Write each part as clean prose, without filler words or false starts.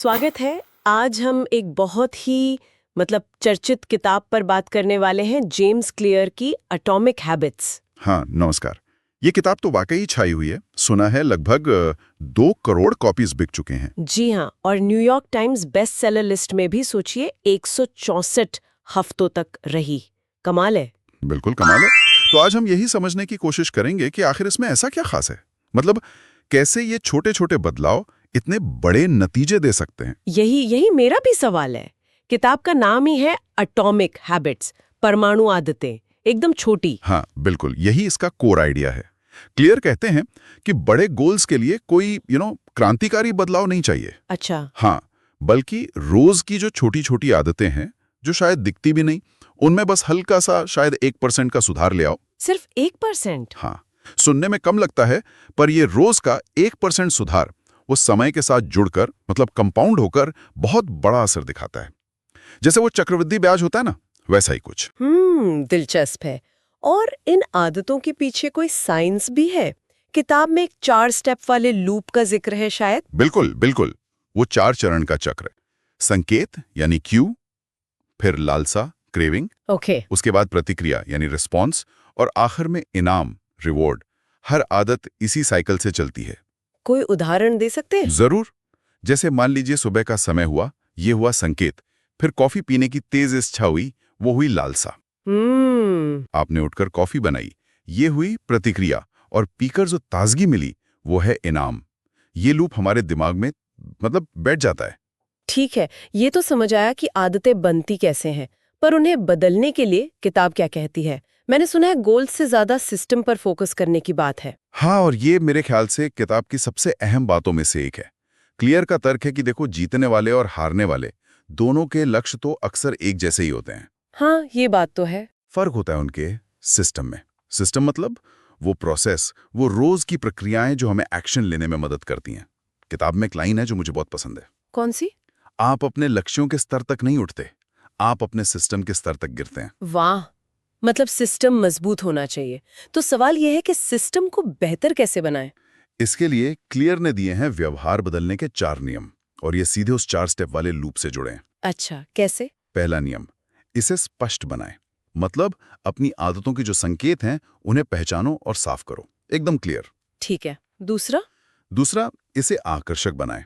स्वागत है। आज हम एक बहुत ही चर्चित किताब पर बात करने वाले हैं, जेम्स क्लियर की एटॉमिक हैबिट्स। हाँ, नमस्कार। ये किताब तो वाकई छाई हुई है। सुना है लगभग 2 करोड़ कॉपीज बिक चुके हैं। जी हाँ, और New York times best seller list में भी सोचिए 164 हफ्तों तक रही। कमाल है। बिल्कुल कमाल है। तो आज हम यही समझने की कोशिश करेंगे कि आखिर इसमें ऐसा क्या खास है। मतलब कैसे ये छोटे छोटे बदलाव इतने बड़े नतीजे दे सकते हैं। यही मेरा भी सवाल है। किताब का नाम ही है एटॉमिक हैबिट्स, परमाणु आदतें, एकदम छोटी। हाँ, बिल्कुल यही इसका कोर आइडिया है। क्लियर कहते हैं कि बड़े गोल्स के लिए कोई क्रांतिकारी बदलाव नहीं चाहिए। अच्छा। हाँ, बल्कि रोज की जो छोटी छोटी आदतें हैं, जो शायद दिखती भी नहीं, उनमें बस हल्का सा शायद 1% का सुधार ले आओ। सिर्फ 1%? हाँ, सुनने में कम लगता है, पर ये रोज का 1% सुधार वो समय के साथ जुड़कर कंपाउंड होकर बहुत बड़ा असर दिखाता है। जैसे वो चक्रवृद्धि ब्याज होता है ना, वैसा ही कुछ। दिलचस्प है। और इन आदतों के पीछे कोई साइंस भी है? किताब में एक 4 स्टेप वाले लूप का जिक्र है शायद। बिल्कुल बिल्कुल, वो 4 चरण का चक्र। संकेत यानी क्यू, फिर लालसा क्रेविंग, ओके। उसके बाद प्रतिक्रिया यानी रिस्पॉन्स, और आखिर में इनाम रिवॉर्ड। हर आदत इसी साइकिल से चलती है। कोई उदाहरण दे सकते हैं? जरूर। जैसे मान लीजिए सुबह का समय हुआ, ये हुआ संकेत। फिर कॉफी पीने की तेज इच्छा हुई, वो हुई लालसा। आपने उठकर कॉफी बनाई, ये हुई प्रतिक्रिया, और पीकर जो ताजगी मिली वो है इनाम। ये लूप हमारे दिमाग में बैठ जाता है। ठीक है, ये तो समझ आया कि आदतें बनती कैसे हैं, पर उन्हें बदलने के लिए किताब क्या कहती है? मैंने सुना है गोल से ज्यादा सिस्टम पर फोकस करने की बात है। हाँ, और ये मेरे ख्याल से किताब की सबसे अहम बातों में से एक है। क्लियर का तर्क है कि देखो, जीतने वाले और हारने वाले दोनों के लक्ष्य तो अक्सर एक जैसे ही होते हैं। हाँ, ये बात तो है। फर्क होता है उनके सिस्टम में। सिस्टम मतलब वो प्रोसेस, वो रोज की प्रक्रियाएं जो हमें एक्शन लेने में मदद करती हैं। किताब में एक लाइन है जो मुझे बहुत पसंद है। कौन सी? आप अपने लक्ष्यों के स्तर तक नहीं उठते, आप अपने सिस्टम के स्तर तक गिरते हैं। वाह, मतलब सिस्टम मजबूत होना चाहिए। तो सवाल यह है कि सिस्टम को बेहतर कैसे बनाएं? इसके लिए क्लियर ने दिए हैं व्यवहार बदलने के 4 नियम, और ये सीधे उस 4 स्टेप वाले लूप से जुड़े हैं। अच्छा, कैसे? पहला नियम, इसे स्पष्ट बनाएं। मतलब अपनी आदतों के जो संकेत हैं उन्हें पहचानो और साफ करो, एकदम क्लियर। ठीक है। दूसरा? दूसरा, इसे आकर्षक बनाएं।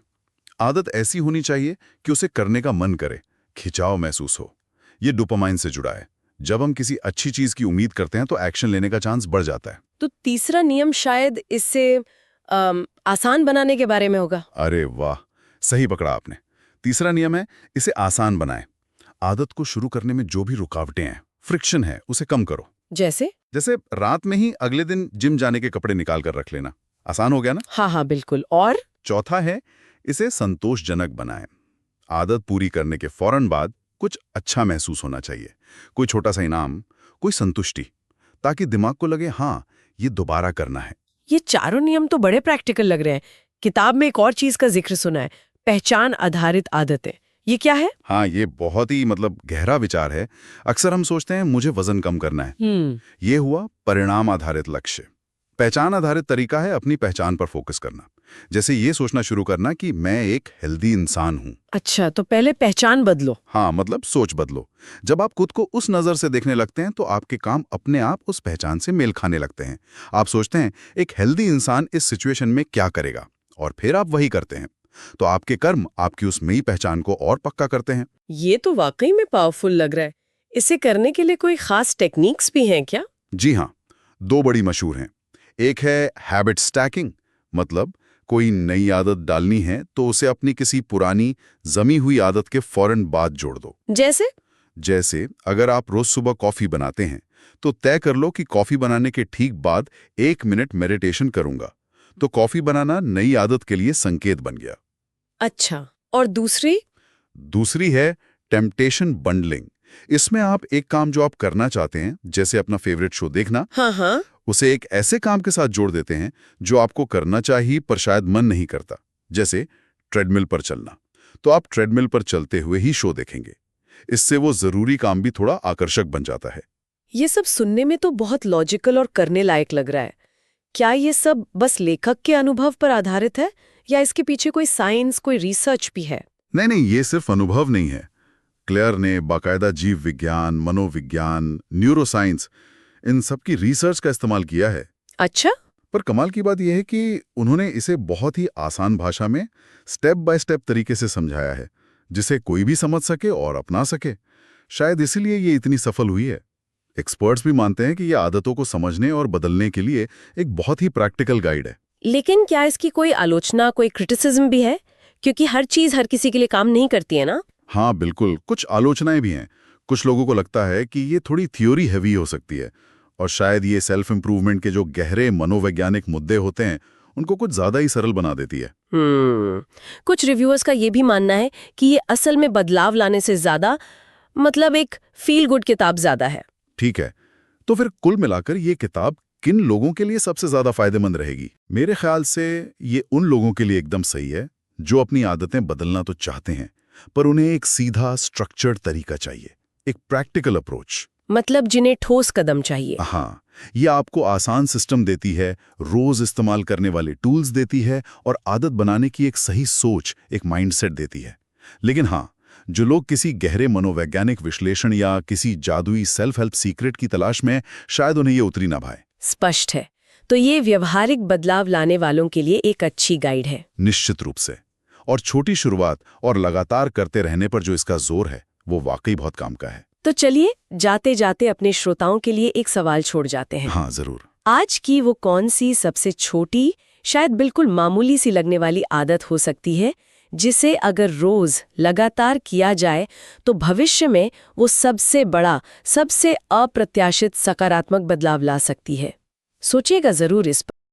आदत ऐसी होनी चाहिए कि उसे करने का मन करे, खिंचाव महसूस हो। ये डोपामाइन से जुड़ा है। जब हम किसी अच्छी चीज की उम्मीद करते हैं तो एक्शन लेने का चांस बढ़ जाता है। तो तीसरा नियम शायद इससे आसान बनाने के बारे में होगा। अरे वाह, सही पकड़ा आपने। तीसरा नियम है, इसे आसान बनाएं। आदत को शुरू करने में जो भी रुकावटें हैं, फ्रिक्शन है, उसे कम करो। जैसे? जैसे रात में ही अगले दिन जिम जाने के कपड़े निकाल कर रख लेना। आसान हो गया ना? हाँ हाँ, बिल्कुल। और? चौथा है, इसे संतोषजनक बनाएं। आदत पूरी करने के फौरन बाद कुछ अच्छा महसूस होना चाहिए। कोई छोटा सा इनाम, कोई संतुष्टि, ताकि दिमाग को लगे हाँ, ये दोबारा करना है। ये चारों नियम तो बड़े प्रैक्टिकल लग रहे हैं। किताब में एक और चीज का जिक्र सुना है, पहचान आधारित आदतें। ये क्या है? हाँ, ये बहुत ही गहरा विचार है। अक्सर हम सोचते हैं मुझे वजन कम करना है। ये हुआ परिणाम आधारित लक्ष्य। पहचान आधारित तरीका है अपनी पहचान पर फोकस करना। जैसे ये सोचना शुरू करना कि मैं एक हेल्दी इंसान हूँ। अच्छा, तो पहले पहचान बदलो। हाँ, सोच बदलो। जब आप खुद को उस नजर से देखने लगते हैं तो आपके काम अपने आप उस पहचान से मेल खाने लगते हैं। आप सोचते हैं एक हेल्दी इंसान इस सिचुएशन में क्या करेगा, और फिर आप वही करते हैं। तो आपके कर्म आपकी उस नई पहचान को और पक्का करते हैं। ये तो वाकई में पावरफुल लग रहा है। इसे करने के लिए कोई खास टेक्निक्स भी हैं क्या? जी हाँ, 2 बड़ी मशहूर हैं। एक है हैबिट स्टैकिंग, मतलब कोई नई आदत डालनी है तो उसे अपनी किसी पुरानी जमी हुई आदत के फौरन बाद जोड़ दो। जैसे अगर आप रोज सुबह कॉफी बनाते हैं तो तय कर लो कि कॉफी बनाने के ठीक बाद 1 मिनट मेडिटेशन करूंगा। तो कॉफी बनाना नई आदत के लिए संकेत बन गया। अच्छा, और दूसरी? दूसरी है टेम्पटेशन बंडलिंग। इसमें आप एक काम जो आप करना चाहते हैं, जैसे अपना फेवरेट शो देखना, हाँ, उसे एक ऐसे काम के साथ जोड़ देते हैं जो आपको करना चाहिए पर शायद मन नहीं करता। जैसे ट्रेडमिल पर चलना, तो आप ट्रेडमिल पर चलते हुए ही शो देखेंगे। इससे वो जरूरी काम भी थोड़ा आकर्षक बन जाता है। ये सब सुनने में तो बहुत लॉजिकल और करने लायक लग रहा है। क्या ये सब बस लेखक के अनुभव पर आधारित है, या इसके पीछे कोई साइंस, कोई रिसर्च भी है? नहीं नहीं, ये सिर्फ अनुभव नहीं है। क्लेयर ने बाकायदा जीव विज्ञान, मनोविज्ञान, न्यूरोसाइंस, इन सब की रिसर्च का इस्तेमाल किया है। अच्छा। पर कमाल की बात यह है कि उन्होंने इसे बहुत ही आसान भाषा में स्टेप बाय स्टेप तरीके से समझाया है, जिसे कोई भी समझ सके और अपना सके। शायद इसीलिए ये इतनी सफल हुई है। एक्सपर्ट्स भी मानते हैं कि ये आदतों को समझने और बदलने के लिए एक बहुत ही प्रैक्टिकल गाइड है। लेकिन क्या इसकी कोई आलोचना, कोई क्रिटिसिज्म भी है? क्योंकि हर चीज हर किसी के लिए काम नहीं करती है ना। हाँ बिल्कुल, कुछ आलोचनाएं भी हैं। कुछ लोगों को लगता है कि ये थोड़ी थ्योरी हैवी हो सकती है और शायद ये सेल्फ इंप्रूवमेंट के जो गहरे मनोवैज्ञानिक मुद्दे होते हैं उनको कुछ ज्यादा ही सरल बना देती है। कुछ रिव्यूअर्स का ये भी मानना है कि ये असल में बदलाव लाने से ज्यादा, मतलब एक फील गुड किताब ज्यादा है। ठीक है, तो फिर कुल मिलाकर ये किताब किन लोगों के लिए सबसे ज्यादा फायदेमंद रहेगी? मेरे ख्याल से ये उन लोगों के लिए एकदम सही है जो अपनी आदतें बदलना तो चाहते हैं, पर उन्हें एक सीधा स्ट्रक्चर्ड तरीका चाहिए, एक प्रैक्टिकल अप्रोच। मतलब जिन्हें ठोस कदम चाहिए। हाँ, ये आपको आसान सिस्टम देती है, रोज इस्तेमाल करने वाले टूल्स देती है और आदत बनाने की एक सही सोच, एक माइंडसेट देती है। लेकिन हाँ, जो लोग किसी गहरे मनोवैज्ञानिक विश्लेषण या किसी जादुई सेल्फ हेल्प सीक्रेट की तलाश में, शायद उन्हें ये उतरी ना भाए। स्पष्ट है। तो ये व्यवहारिक बदलाव लाने वालों के लिए एक अच्छी गाइड है। निश्चित रूप से। और छोटी शुरुआत और लगातार करते रहने पर जो इसका जोर है, वो वाकई बहुत काम का है। तो चलिए जाते जाते अपने श्रोताओं के लिए एक सवाल छोड़ जाते हैं। हाँ जरूर। आज की वो कौन सी सबसे छोटी, शायद बिल्कुल मामूली सी लगने वाली आदत हो सकती है जिसे अगर रोज लगातार किया जाए तो भविष्य में वो सबसे बड़ा, सबसे अप्रत्याशित सकारात्मक बदलाव ला सकती है? सोचिएगा जरूर इस पर।